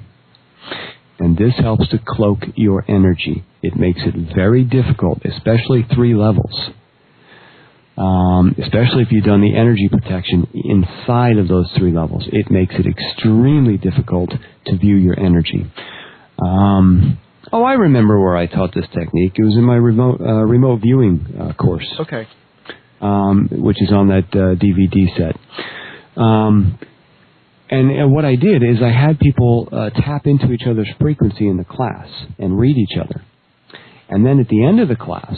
And this helps to cloak your energy. It makes it very difficult, especially 3 levels. Especially if you've done the energy protection inside of those 3 levels. It makes it extremely difficult to view your energy. I remember where I taught this technique. It was in my remote viewing course. Okay. Which is on that DVD set. And what I did is I had people tap into each other's frequency in the class and read each other. And then at the end of the class,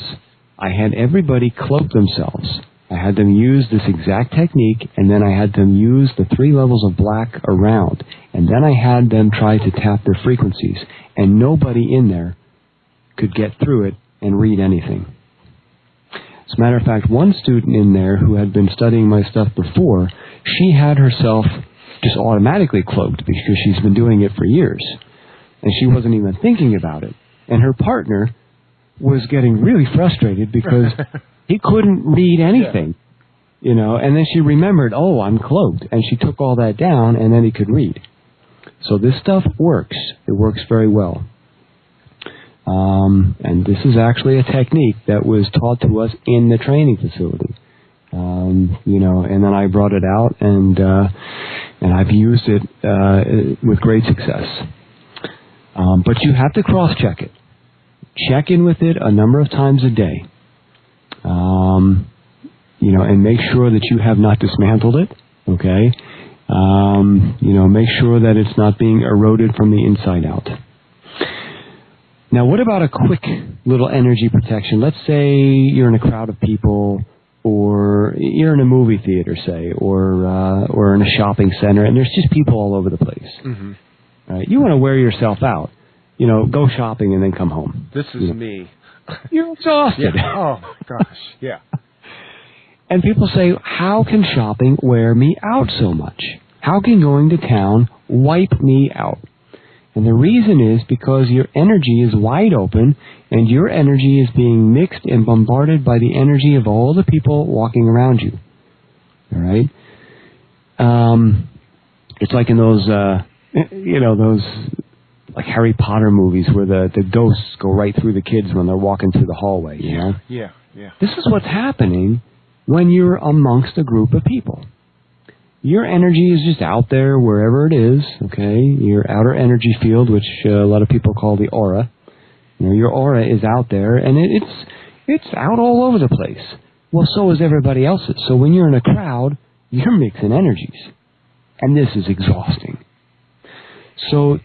I had everybody cloak themselves. I had them use this exact technique, and then I had them use the 3 levels of black around. And then I had them try to tap their frequencies. And nobody in there could get through it and read anything. As a matter of fact, one student in there who had been studying my stuff before, she had herself just automatically cloaked because she's been doing it for years. And she wasn't even thinking about it. And her partner was getting really frustrated because he couldn't read anything, and then she remembered, I'm cloaked. And she took all that down, and then he could read. So this stuff works. It works very well. And this is actually a technique that was taught to us in the training facility. And then I brought it out, and I've used it with great success. But you have to cross-check it. Check in with it a number of times a day. And make sure that you have not dismantled it, okay? Make sure that it's not being eroded from the inside out. Now, what about a quick little energy protection? Let's say you're in a crowd of people, or you're in a movie theater, say, or in a shopping center, and there's just people all over the place. Mm-hmm. You want to wear yourself out. Go shopping and then come home. This is me. You're exhausted. Yeah. Oh, my gosh. Yeah. And people say, how can shopping wear me out so much? How can going to town wipe me out? And the reason is because your energy is wide open, and your energy is being mixed and bombarded by the energy of all the people walking around you. All right? It's like in those, those like Harry Potter movies where the ghosts go right through the kids when they're walking through the hallway, you know? Yeah. This is what's happening when you're amongst a group of people. Your energy is just out there wherever it is, okay? Your outer energy field, which a lot of people call the aura. Your aura is out there, and it's out all over the place. Well, so is everybody else's. So when you're in a crowd, you're mixing energies. And this is exhausting. So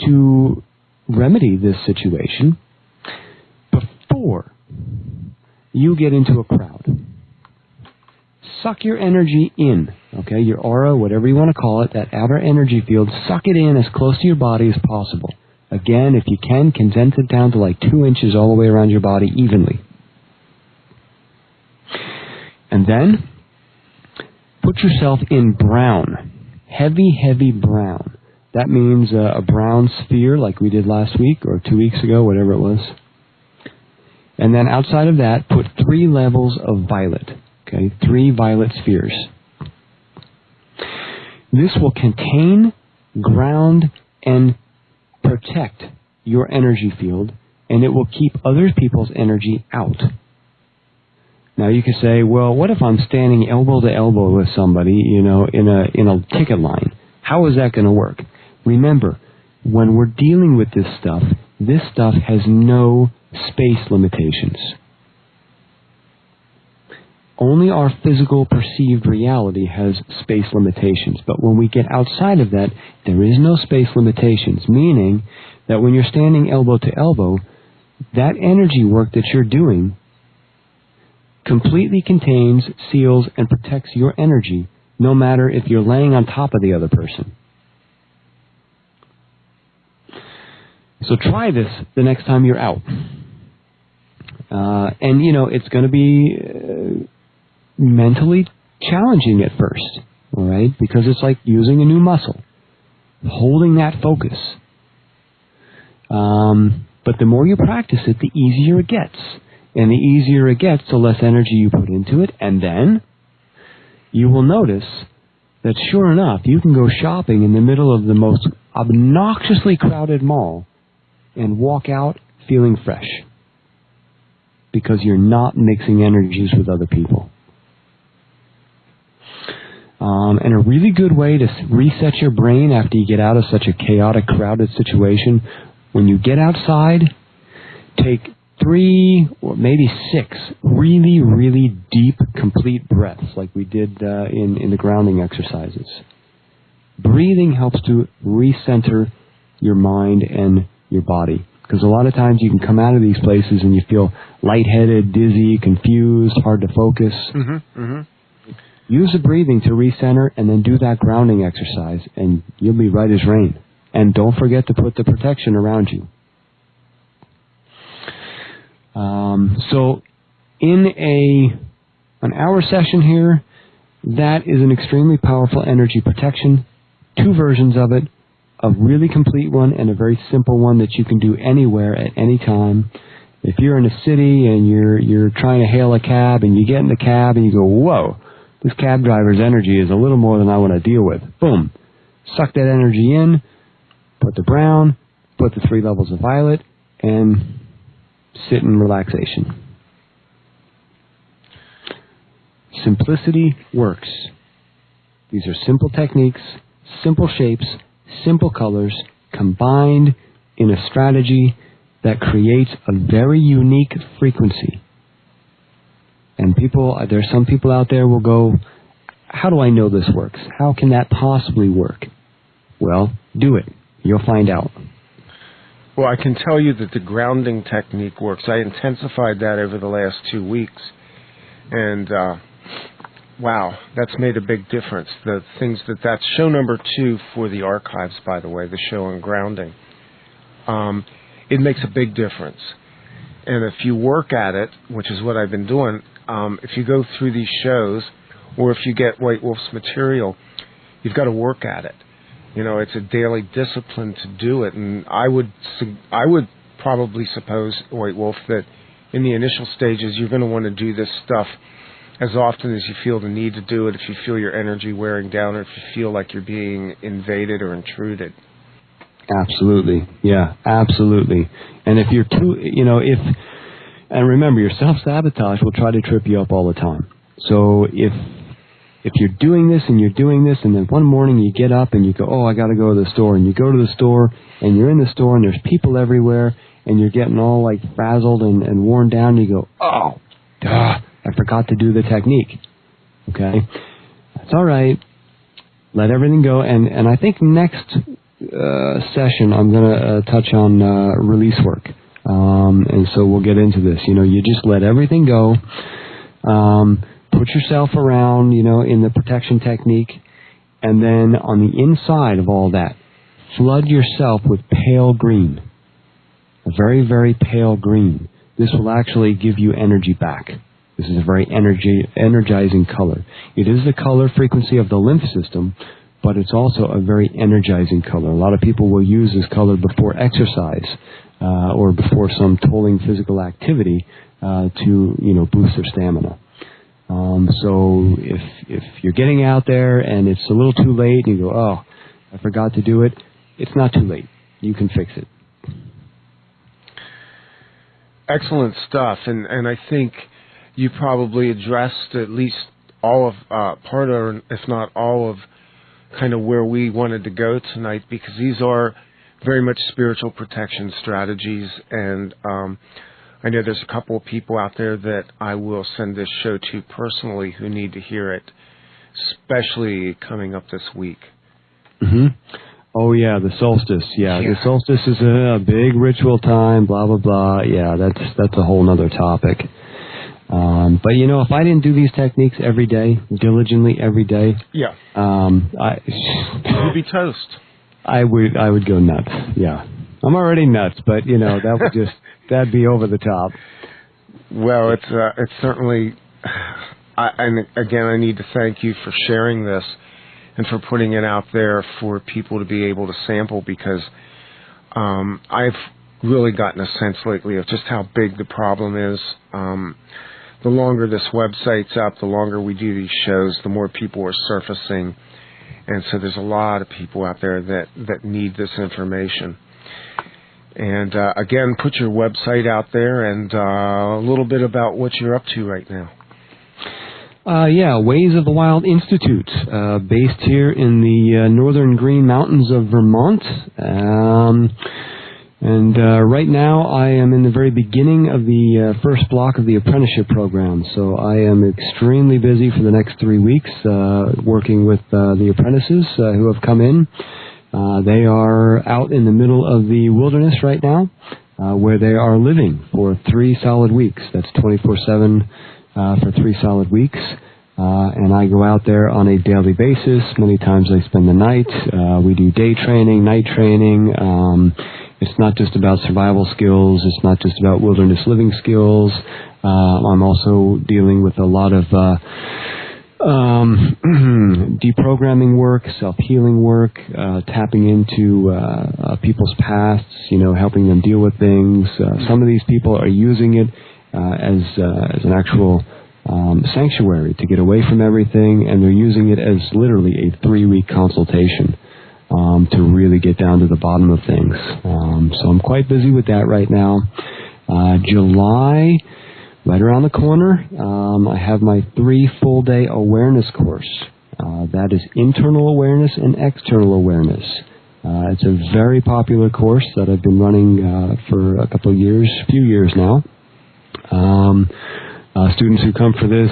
to remedy this situation, before you get into a crowd, suck your energy in, okay? Your aura, whatever you want to call it, that outer energy field, suck it in as close to your body as possible. Again, if you can, condense it down to like 2 inches all the way around your body evenly. And then, put yourself in brown. Heavy brown. That means a brown sphere like we did last week or 2 weeks ago, whatever it was. And then outside of that, put 3 levels of violet. Okay, 3 violet spheres. This will contain ground and protect your energy field, and it will keep other people's energy out. Now you could say, well, what if I'm standing elbow to elbow with somebody, in a ticket line? How is that going to work? Remember, when we're dealing with this stuff has no space limitations. Only our physical perceived reality has space limitations. But when we get outside of that, there is no space limitations, meaning that when you're standing elbow to elbow, that energy work that you're doing completely contains, seals, and protects your energy, no matter if you're laying on top of the other person. So try this the next time you're out. And it's going to be mentally challenging at first, all right? Because it's like using a new muscle, holding that focus. But the more you practice it, the easier it gets. And the easier it gets, the less energy you put into it. And then you will notice that sure enough, you can go shopping in the middle of the most obnoxiously crowded mall and walk out feeling fresh. Because you're not mixing energies with other people. And a really good way to reset your brain after you get out of such a chaotic, crowded situation, when you get outside, take 3 or maybe 6 really, really deep, complete breaths like we did in the grounding exercises. Breathing helps to recenter your mind and your body. Because a lot of times you can come out of these places and you feel lightheaded, dizzy, confused, hard to focus. Use the breathing to recenter and then do that grounding exercise and you'll be right as rain. And don't forget to put the protection around you. So in an hour session here, that is an extremely powerful energy protection. 2 versions of it. A really complete one and a very simple one that you can do anywhere at any time. If you're in a city and you're trying to hail a cab and you get in the cab and you go, whoa, this cab driver's energy is a little more than I want to deal with. Boom. Suck that energy in, put the brown, put the 3 levels of violet, and sit in relaxation. Simplicity works. These are simple techniques, simple shapes, simple colors, combined in a strategy that creates a very unique frequency. And there's some people out there will go, how do I know this works? How can that possibly work? Well, do it. You'll find out. Well, I can tell you that the grounding technique works. I intensified that over the last 2 weeks. And, wow, that's made a big difference. That's show number 2 for the archives, by the way, the show on grounding. It makes a big difference. And if you work at it, which is what I've been doing, if you go through these shows, or if you get White Wolf's material, you've got to work at it. It's a daily discipline to do it. And I would probably suppose, White Wolf, that in the initial stages, you're going to want to do this stuff as often as you feel the need to do it, if you feel your energy wearing down, or if you feel like you're being invaded or intruded. Absolutely. Yeah, absolutely. And if you're and remember, your self-sabotage will try to trip you up all the time. So if you're doing this, and then one morning you get up and you go, oh, I got to go to the store, and you go to the store, and you're in the store, and there's people everywhere, and you're getting all like frazzled and worn down, and you go, oh, duh, I forgot to do the technique. Okay? That's all right. Let everything go. And I think next session I'm going to touch on release work. And so we'll get into this. You just let everything go. Put yourself around, in the protection technique. And then on the inside of all that, flood yourself with pale green. A very, very pale green. This will actually give you energy back. This is a very energizing color. It is the color frequency of the lymph system, but it's also a very energizing color. A lot of people will use this color before exercise or before some tolling physical activity to boost their stamina. So if you're getting out there and it's a little too late and you go, oh, I forgot to do it. It's not too late. You can fix it. Excellent stuff, and I think you probably addressed at least all of part of, if not all of, kind of where we wanted to go tonight, because these are very much spiritual protection strategies, and I know there's a couple of people out there that I will send this show to personally who need to hear it, especially coming up this week. Mm-hmm. Oh, yeah, the solstice. Yeah, the solstice is a big ritual time, blah, blah, blah. Yeah, that's a whole nother topic. But, you know, if I didn't do these techniques every day, diligently every day, you'd be toast. I would go nuts, yeah. I'm already nuts, but, you know, that would that'd be over the top. Well, it's certainly, and again, I need to thank you for sharing this and for putting it out there for people to be able to sample, because I've really gotten a sense lately of just how big the problem is. The longer this website's up, the longer we do these shows, the more people are surfacing. And so there's a lot of people out there that need this information. And again, put your website out there and a little bit about what you're up to right now. Ways of the Wild Institute, based here in the northern Green Mountains of Vermont. Right now I am in the very beginning of the first block of the apprenticeship program. So I am extremely busy for the next 3 weeks working with the apprentices who have come in. They are out in the middle of the wilderness right now where they are living for 3 solid weeks. That's 24/7 for 3 solid weeks. And I go out there on a daily basis. Many times I spend the night. We do day training, night training. It's not just about survival skills. It's not just about wilderness living skills. I'm also dealing with a lot of deprogramming work, self-healing work, tapping into people's pasts, you know, helping them deal with things. Some of these people are using it as an actual sanctuary to get away from everything, and they're using it as literally a 3-week consultation to really get down to the bottom of things. So I'm quite busy with that right now. July, right around the corner, I have my 3 full-day awareness course. That is internal awareness and external awareness. It's a very popular course that I've been running for a few years now. Students who come for this,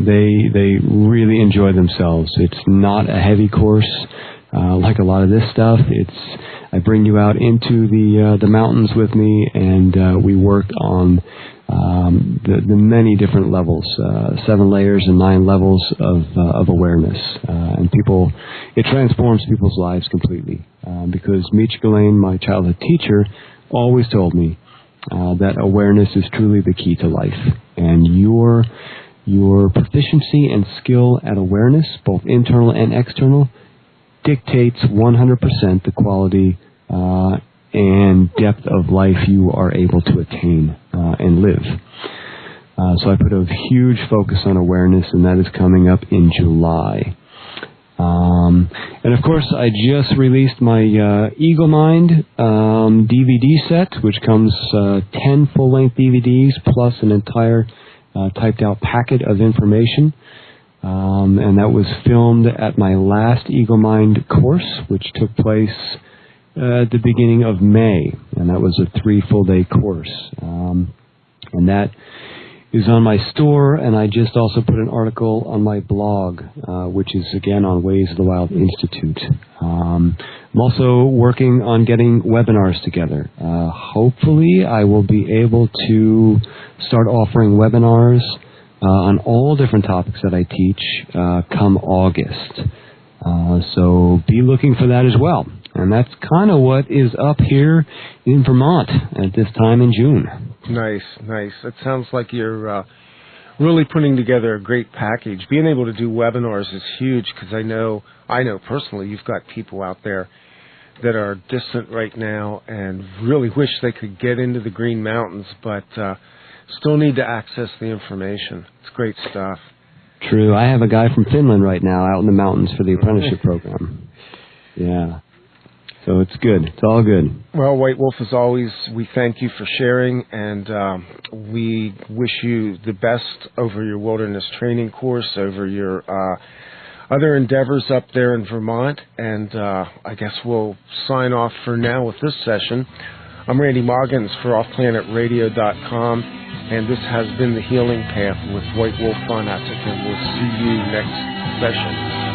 they really enjoy themselves. It's not a heavy course like a lot of this stuff. I bring you out into the mountains with me, and we work on the many different levels, 7 layers and 9 levels of awareness. And it transforms people's lives completely. Because Meech Ghislaine, my childhood teacher, always told me that awareness is truly the key to life. And your proficiency and skill at awareness, both internal and external, dictates 100% the quality and depth of life you are able to attain and live. So I put a huge focus on awareness, and that is coming up in July. And of course, I just released my Eagle Mind DVD set, which comes 10 full-length DVDs plus an entire typed-out packet of information. And that was filmed at my last Eagle Mind course, which took place at the beginning of May. And that was a 3 full-day course. And that is on my store, and I just also put an article on my blog, which is, again, on Ways of the Wild Institute. I'm also working on getting webinars together. Hopefully, I will be able to start offering webinars on all different topics that I teach come August. So be looking for that as well. And that's kind of what is up here in Vermont at this time in June. Nice. It sounds like you're really putting together a great package. Being able to do webinars is huge, because I know personally you've got people out there that are distant right now and really wish they could get into the Green Mountains, but still need to access the information. It's great stuff. True. I have a guy from Finland right now out in the mountains for the apprenticeship program. Yeah. So it's good. It's all good. Well, White Wolf, as always, we thank you for sharing, and we wish you the best over your wilderness training course, over your other endeavors up there in Vermont, and I guess we'll sign off for now with this session. I'm Randy Moggins for offplanetradio.com, and this has been The Healing Path with White Wolf Von Atzingen. We'll see you next session.